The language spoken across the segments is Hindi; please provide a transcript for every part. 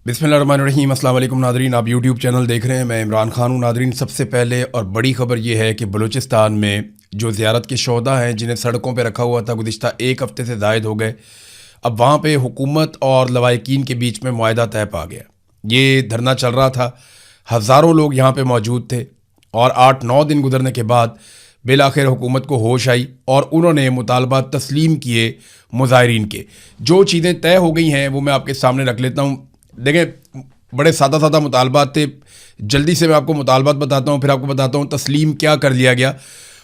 बिस्मिल्लाहिर्रहमानिर्रहीम। अस्सलाम वालेकुम नादरीन, आप यूट्यूब चैनल देख रहे हैं। मैं इमरान खान हूँ। नादरीन, सबसे पहले और बड़ी ख़बर ये है कि बलूचिस्तान में जो ज़ियारत के शोधा हैं जिन्हें सड़कों पर रखा हुआ था गुज़िश्ता एक हफ़्ते से ज़ायद हो गए, अब वहाँ पे हुकूमत और लवाहिकीन के बीच में मुआहदा तय पा गया। ये धरना चल रहा था, हज़ारों लोग यहाँ पर मौजूद थे और 8-9 दिन गुजरने के बाद बिलाखिर हुकूमत को होश आई और उन्होंने मुतालबा तस्लीम किए मुज़ाहिरीन के। जो चीज़ें तय हो गई हैं वो मैं आपके सामने रख लेता हूँ। देखें, बड़े सादा सादा मुतालबात थे। जल्दी से मैं आपको मुतालबात बताता हूँ, फिर आपको बताता हूँ तस्लीम क्या कर लिया गया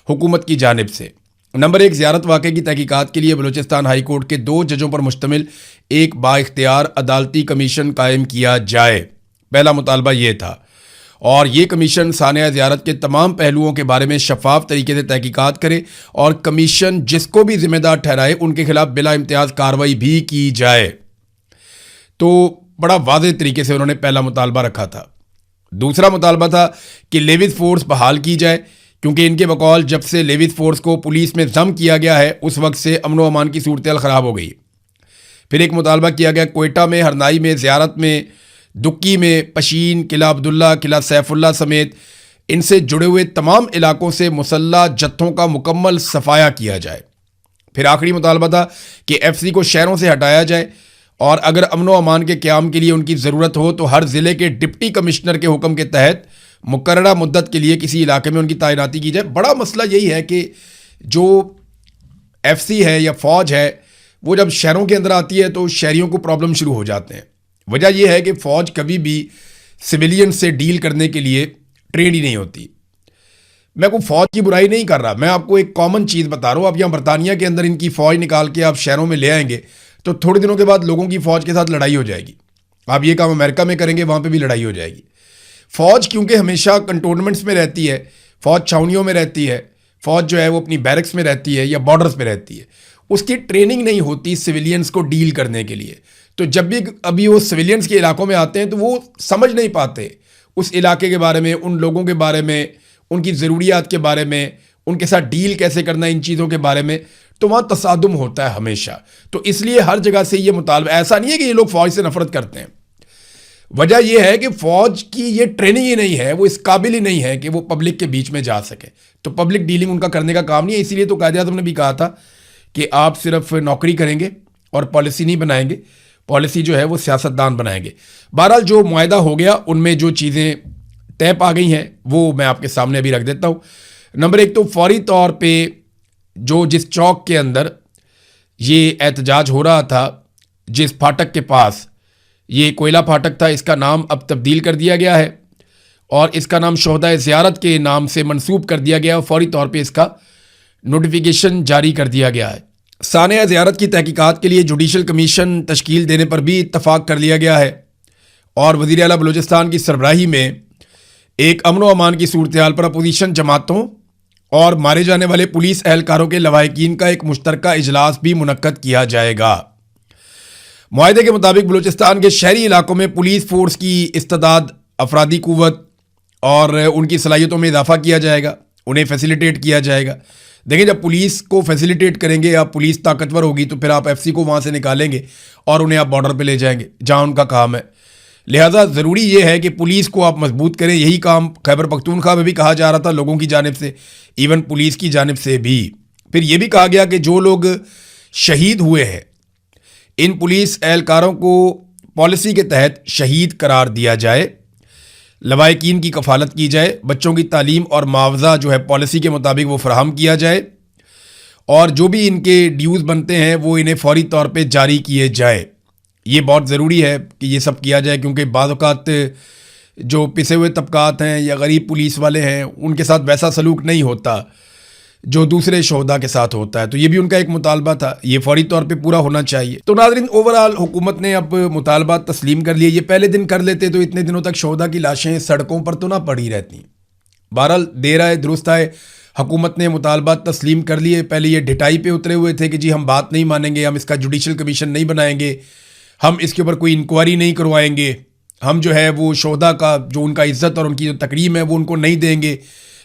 हुकूमत की जानिब से। नंबर 1, ज़ियारत वाक़े की तहकीकात के लिए बलूचिस्तान हाई कोर्ट के 2 जजों पर मुश्तमिल एक बाइख्तियार अदालती कमीशन कायम किया जाए। पहला मुतालबा ये था और ये कमीशन सानिया ज़ियारत के तमाम पहलुओं के बारे में शफाफ तरीके से तहकीकात करे और कमीशन जिसको भी जिम्मेदार ठहराए उनके खिलाफ बिला इम्तियाज़ कार्रवाई भी की जाए। तो बड़ा वाज़ेह तरीके से उन्होंने पहला मुतालबा रखा था। दूसरा मुतालबा था कि लेविस फोर्स बहाल की जाए, क्योंकि इनके बकौल जब से लेविस फोर्स को पुलिस में ज़म किया गया है उस वक्त से अमन व अमान की सूरत ख़राब हो गई। फिर एक मुतालबा किया गया कोयटा में, हरनाई में, ज़ियारत में, दुक्की में, पशीन, किला अब्दुल्ला, किला सैफुल्ला समेत इनसे जुड़े हुए तमाम इलाकों से मुसल्ला जत्थों का मुकम्मल सफाया किया जाए। फिर आखिरी मुतालबा था कि FC को शहरों से हटाया जाए और अगर अमन व अमान के क़याम के लिए उनकी ज़रूरत हो तो हर ज़िले के डिप्टी कमिश्नर के हुक्म के तहत मुकर्ररा मुद्दत के लिए किसी इलाके में उनकी तैनाती की जाए। बड़ा मसला यही है कि जो FC है या फ़ौज है वो जब शहरों के अंदर आती है तो शहरियों को प्रॉब्लम शुरू हो जाते हैं। वजह यह है कि फ़ौज कभी भी सिविलियन से डील करने के लिए ट्रेन ही नहीं होती। मैं कोई फ़ौज की बुराई नहीं कर रहा, मैं आपको एक कॉमन चीज़ बता रहा हूँ। आप यहाँ बरतानिया के अंदर इनकी फ़ौज निकाल के आप शहरों में ले आएंगे तो थोड़े दिनों के बाद लोगों की फ़ौज के साथ लड़ाई हो जाएगी। आप ये काम अमेरिका में करेंगे, वहाँ पे भी लड़ाई हो जाएगी। फ़ौज क्योंकि हमेशा कंटोनमेंट्स में रहती है, फ़ौज छावनियों में रहती है, फ़ौज जो है वो अपनी बैरक्स में रहती है या बॉर्डर्स पे रहती है, उसकी ट्रेनिंग नहीं होती सिविलियंस को डील करने के लिए। तो जब भी अभी वो सिविलियंस के इलाकों में आते हैं तो वो समझ नहीं पाते उस इलाके के बारे में, उन लोगों के बारे में, उनकी ज़रूरियात के बारे में, उनके साथ डील कैसे करना है, इन चीज़ों के बारे में। तो वहाँ तसादुम होता है हमेशा। तो इसलिए हर जगह से ये मुतालबा, ऐसा नहीं है कि ये लोग फ़ौज से नफरत करते हैं। वजह यह है कि फ़ौज की ये ट्रेनिंग ही नहीं है, वो इस काबिल ही नहीं है कि वो पब्लिक के बीच में जा सके। तो पब्लिक डीलिंग उनका करने का काम नहीं है। इसीलिए तो कायदे-आज़म ने भी कहा था कि आप सिर्फ नौकरी करेंगे और पॉलिसी नहीं बनाएंगे, पॉलिसी जो है वो सियासतदान बनाएंगे। बहरहाल जो मुआहदा हो गया उनमें जो चीज़ें तय पा गई हैं वो मैं आपके सामने अभी रख देता हूँ। नंबर 1 तो फौरी तौर पर जिस चौक के अंदर ये एहतजाज हो रहा था, जिस फाटक के पास, ये कोयला फाटक था, इसका नाम अब तब्दील कर दिया गया है और इसका नाम शोहदा ज़ियारत के नाम से मंसूब कर दिया गया और फौरी तौर पे इसका नोटिफिकेशन जारी कर दिया गया है। सानिया ज़ियारत की तहकीकात के लिए जुडिशल कमीशन तश्कील देने पर भी इत्तफाक कर लिया गया है और वज़ीर आला बलूचिस्तान की सरबराही में एक अमन व अमान की सूरत हाल पर अपोजिशन जमातों और मारे जाने वाले पुलिस एहलकारों के लवाहिकीन का एक मुश्तरका इजलास भी मुनक्कद किया जाएगा। मुआहदे के मुताबिक बलूचिस्तान के शहरी इलाकों में पुलिस फोर्स की इस्तेदाद, अफरादी कुव्वत और उनकी सलाहियतों में इजाफा किया जाएगा, उन्हें फैसिलिटेट किया जाएगा। देखिए, जब पुलिस को फैसिलिटेट करेंगे या पुलिस ताकतवर होगी तो फिर आप FC को वहाँ से निकालेंगे और उन्हें आप बॉर्डर पर ले जाएंगे जहाँ उनका काम है। लिहाजा ज़रूरी ये है कि पुलिस को आप मजबूत करें। यही काम खैबर पख्तूनख्वा में भी कहा जा रहा था लोगों की जानिब से, इवन पुलिस की जानिब से भी। फिर ये भी कहा गया कि जो लोग शहीद हुए हैं इन पुलिस एहलकारों को पॉलिसी के तहत शहीद करार दिया जाए, लवाहिकीन की कफालत की जाए, बच्चों की तालीम और मुआवजा जो है पॉलिसी के मुताबिक वो फराहम किया जाए और जो भी इनके ड्यूज़ बनते हैं वो इन्हें फौरी तौर पे जारी किए जाए। ये बहुत ज़रूरी है कि ये सब किया जाए, क्योंकि बाज़ औक़ात जो पिसे हुए तबकात हैं या गरीब पुलिस वाले हैं उनके साथ वैसा सलूक नहीं होता जो दूसरे शोहदा के साथ होता है। तो ये भी उनका एक मुतालबा था, ये फौरी तौर पे पूरा होना चाहिए। तो नाज़रीन, ओवरऑल हुकूमत ने अब मुतालबा तस्लीम कर लिए। ये पहले दिन कर लेते तो इतने दिनों तक शोहदा की लाशें सड़कों पर तो ना पड़ी रहती। बहरहाल देर आए दुरुस्त आए, हुकूमत ने मुतालबा तस्लीम कर लिए। पहले ये ढिटाई पे उतरे हुए थे कि जी हम बात नहीं मानेंगे, हम इसका जुडिशल कमीशन नहीं बनाएंगे, हम इसके ऊपर कोई इंक्वायरी नहीं करवाएंगे, हम जो है वो शोहदा का जो उनका इज़्ज़त और उनकी जो तकरीम है वो उनको नहीं देंगे,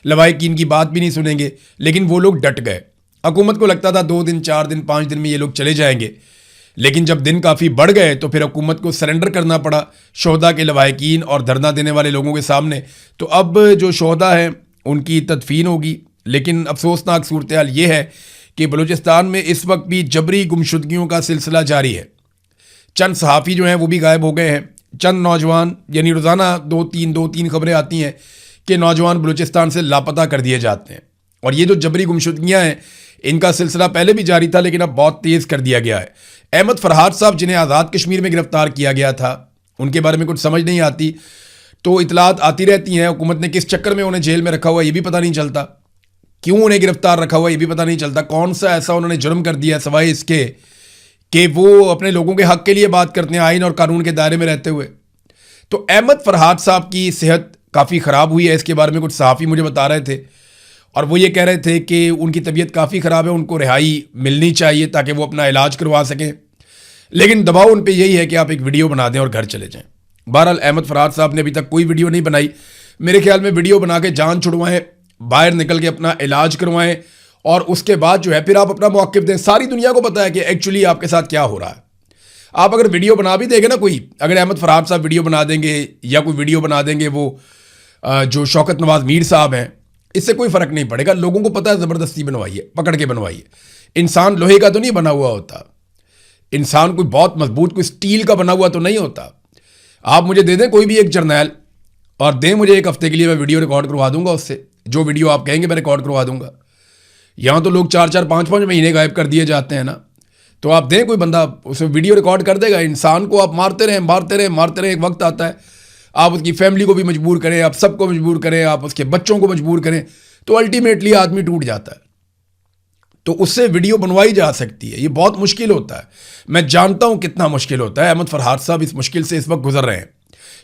लवाहिकीन की बात भी नहीं सुनेंगे। लेकिन वो लोग डट गए। हुकूमत को लगता था 2 दिन, 4 दिन, 5 दिन में ये लोग चले जाएंगे, लेकिन जब दिन काफ़ी बढ़ गए तो फिर हुकूमत को सरेंडर करना पड़ा शोहदा के लवाहिकीन और धरना देने वाले लोगों के सामने। तो अब जो शोहदा हैं उनकी तदफीन होगी। लेकिन अफसोसनाक सूरत हाल ये है कि बलूचिस्तान में इस वक्त भी जबरी गुमशुदगियों का सिलसिला जारी है। चंद सहाफ़ी जो हैं वो भी गायब हो गए हैं। चंद नौजवान, यानी रोज़ाना दो तीन खबरें आती हैं कि नौजवान बलूचिस्तान से लापता कर दिए जाते हैं। और ये जो जबरी गुमशुदगियाँ हैं इनका सिलसिला पहले भी जारी था, लेकिन अब बहुत तेज़ कर दिया गया है। अहमद फरहाद साहब जिन्हें आज़ाद कश्मीर में गिरफ्तार किया गया था, उनके बारे में कुछ समझ नहीं आती, तो इतलात आती रहती हैं। हुकूमत ने किस चक्कर में उन्हें जेल में रखा हुआ ये भी पता नहीं चलता, क्यों उन्हें गिरफ्तार रखा हुआ ये भी पता नहीं चलता, कौन सा ऐसा उन्होंने जुर्म कर दिया सवाए इसके कि वो अपने लोगों के हक़ के लिए बात करते हैं आइन और कानून के दायरे में रहते हुए। तो अहमद फरहाद साहब की सेहत काफ़ी ख़राब हुई है, इसके बारे में कुछ सहाफ़ी मुझे बता रहे थे और वो ये कह रहे थे कि उनकी तबीयत काफ़ी ख़राब है, उनको रिहाई मिलनी चाहिए ताकि वो अपना इलाज करवा सकें। लेकिन दबाव उन पे यही है कि आप एक वीडियो बना दें और घर चले जाएं। बहरहाल अहमद फरहाद साहब ने अभी तक कोई वीडियो नहीं बनाई। मेरे ख्याल में वीडियो बना के जान छुड़वाएं, बाहर निकल के अपना इलाज करवाएं और उसके बाद जो है फिर आप अपना मौक़िफ़ दें। सारी दुनिया को पता है कि एक्चुअली आपके साथ क्या हो रहा है। आप अगर वीडियो बना भी देंगे ना, कोई अगर अहमद फरहाद साहब वीडियो बना देंगे या कोई वीडियो बना देंगे वो जो शौकत नवाज मीर साहब हैं, इससे कोई फ़र्क नहीं पड़ेगा। लोगों को पता है ज़बरदस्ती बनवाइए, पकड़ के बनवाइए। इंसान लोहे का तो नहीं बना हुआ होता, इंसान कोई बहुत मजबूत, कोई स्टील का बना हुआ तो नहीं होता। आप मुझे दे दें कोई भी एक जर्नैल और दें मुझे एक हफ्ते के लिए, मैं वीडियो रिकॉर्ड करवा दूंगा उससे, जो वीडियो आप कहेंगे मैं रिकॉर्ड करवा दूंगा। यहाँ तो लोग 4-4, 5-5 महीने गायब कर दिए जाते हैं ना, तो आप दें कोई बंदा, उसे वीडियो रिकॉर्ड कर देगा। इंसान को आप मारते रहें, एक वक्त आता है आप उसकी फैमिली को भी मजबूर करें, आप सबको मजबूर करें, आप उसके बच्चों को मजबूर करें, तो अल्टीमेटली आदमी टूट जाता है। तो उससे वीडियो बनवाई जा सकती है। ये बहुत मुश्किल होता है, मैं जानता हूं कितना मुश्किल होता है। अहमद फरहाद साहब इस मुश्किल से इस वक्त गुजर रहे हैं,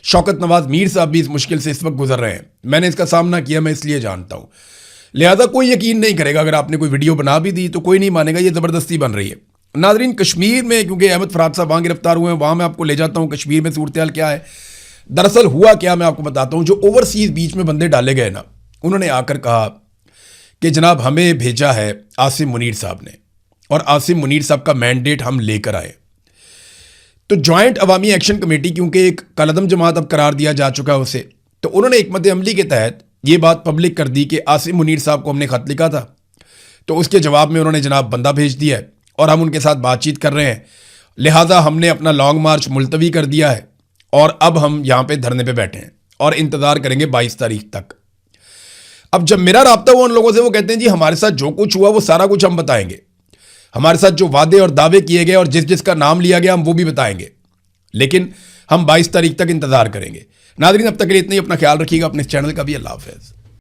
शौकत नवाज मीर साहब भी इस मुश्किल से इस वक्त गुजर रहे हैं। मैंने इसका सामना किया, मैं इसलिए जानता हूं। लिहाजा कोई यकीन नहीं करेगा, अगर आपने कोई वीडियो बना भी दी तो कोई नहीं मानेगा ये ज़बरदस्ती बन रही है। नाज़रीन, कश्मीर में क्योंकि अहमद फरहाद साहब वहाँ गिरफ्तार हुए हैं, वहाँ मैं आपको ले जाता हूँ कश्मीर में सूरत हाल क्या है। दरअसल हुआ क्या, मैं आपको बताता हूँ। जो ओवरसीज़ बीच में बंदे डाले गए ना, उन्होंने आकर कहा कि जनाब हमें भेजा है आसिम मुनीर साहब ने और आसिम मुनीर साहब का मैंडेट हम लेकर आए। तो जॉइंट अवामी एक्शन कमेटी, क्योंकि एक कलदम जमात अब करार दिया जा चुका है उसे, तो उन्होंने हिकमत अमली के तहत ये बात पब्लिक कर दी कि आसिम मुनीर साहब को हमने ख़त लिखा था, तो उसके जवाब में उन्होंने जनाब बंदा भेज दिया है और हम उनके साथ बातचीत कर रहे हैं। लिहाजा हमने अपना लॉन्ग मार्च मुलतवी कर दिया है और अब हम यहाँ पे धरने पे बैठे हैं और इंतज़ार करेंगे 22 तारीख तक। अब जब मेरा राब्ता हुआ उन लोगों से, वो कहते हैं जी हमारे साथ जो कुछ हुआ वो सारा कुछ हम बताएंगे, हमारे साथ जो वादे और दावे किए गए और जिस जिसका नाम लिया गया हम वो भी बताएंगे, लेकिन हम 22 तारीख तक इंतज़ार करेंगे। नाज़रीन, अब तक के लिए इतना ही। अपना ख्याल रखिएगा, अपने चैनल का भी। अल्लाह हाफ़िज़।